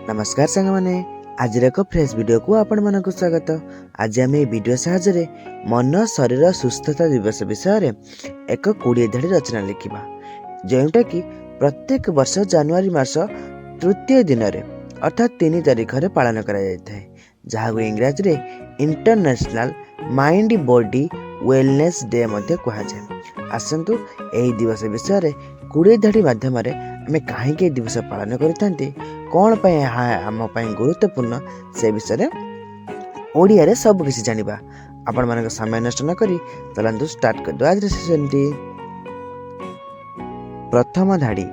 नमस्कार सांग मैंने आज एक फ्रेश वीडियो को आपण मन को स्वागत। आज आम वीडियो साहाय्य मन शरीर सुस्थता दिवस विषय रे एक 20 धाड़ी रचना लिखा जोटा कि प्रत्येक वर्ष जनवरी मास तृतीय दिन रे अर्थात 3 तारिख रे पालन करा जाय जहाँ इंग्राजी रे international mind body wellness day मध्य कहा जाए। आसतु यही दिवस विषय रे 20 धाड़ी माध्यम आम कहीं दिवस पालन करते कौन आम गुरुत्वपूर्ण से विषय ओडिया रे सब किसी जानिबा। आपण मान समय नष्ट न करी चलंतु स्टार्ट कर दो आज सेशन टी। प्रथम धाड़ी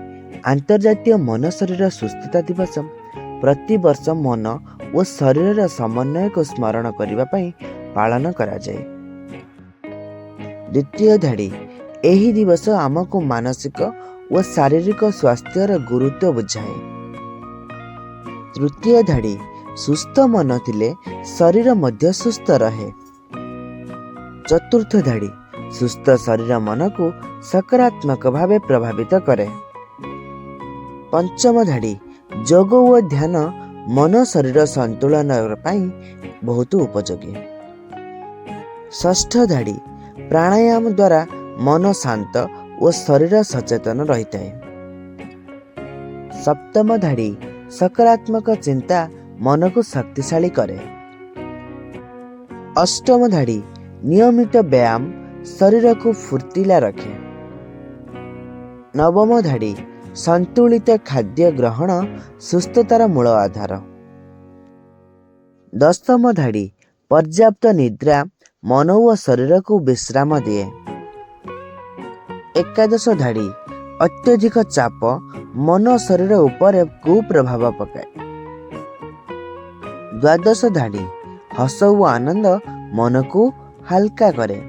अंतर्जातीय मन शरीर सुस्थता दिवस प्रति वर्ष मन और शरीर समन्वय को स्मरण करने पई पालन करा जाए। द्वितीय धाड़ी एही दिवस आमको मानसिक और शारीरिक स्वास्थ्यर गुरुत्व बुझाए। तृतीय धाड़ी सुस्थ मन थिले शरीर मध्य सुस्थ रहे। चतुर्थ धाड़ी सुस्थ शरीर मन को सकारात्मक भावे प्रभावित करे। पंचम धाड़ी योग और ध्यान मन शरीर संतुलन पाई बहुत उपयोगी। षष्ठ धाड़ी प्राणायाम द्वारा मन शांत और शरीर सचेतन रही है। सप्तम धाड़ी सकारात्मक चिंता मन को शक्तिशाली करे। अष्टम धाड़ी नियमित व्यायाम शरीर को फुर्तीला रखे। नवम धाड़ी संतुलित खाद्य ग्रहण सुस्थतार मूल आधार। दशम धाड़ी पर्याप्त निद्रा मन और शरीर को विश्राम दिए। एकादश धाड़ी अत्यधिक चाप मन शरीर उपर कुप्रभाव पकाए। द्वादश धाड़ी हस व आनंद मन को हल्का करे।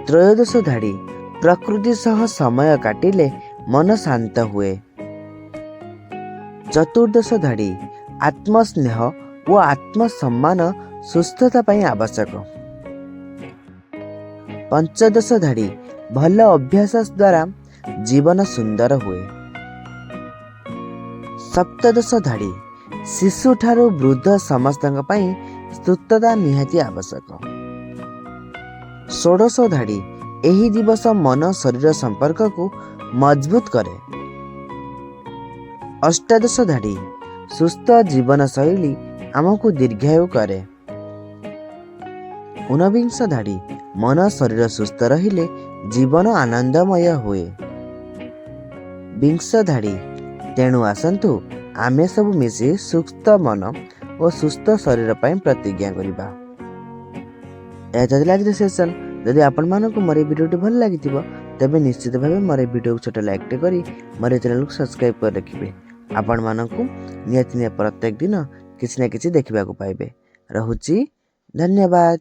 त्रयोदश धाड़ी प्रकृति सह समय काटिले मन शांत हुए। चतुर्दश धाड़ी आत्मस्नेह व आत्मसम्मान सुस्थता पाई आवश्यक। पंचदश धाड़ी भल अभ्यास द्वारा जीवन सुंदर हुए। सप्तदश धाड़ी शिशु ठारू वृद्ध समस्त सुस्थता निहाती आवश्यक। षोडश धाड़ी एही दिवस मन शरीर संपर्क को मजबूत करे। अष्टादश धाड़ी सुस्थ जीवन शैली आमको दीर्घायु करे। 19 धाड़ी मन शरीर सुस्थ रहिले जीवन आनंदमय हुए। 20 धाड़ी तेणु आसंतु आमे सब मिसी सुस्थ मन और सुस्थ शरीर पाई प्रतिज्ञा करिबा। आज सेशन जदि आपण मानक मोर वीडियो भल लगी तेबे निश्चित भाव मोर वीडियो को छोटा लाइक करी मोर चैनल को सब्सक्राइब कर रखिए। आपण मानक नियत प्रत्येक दिन किसी न किसी देखा पाइबे। रहुची धन्यवाद।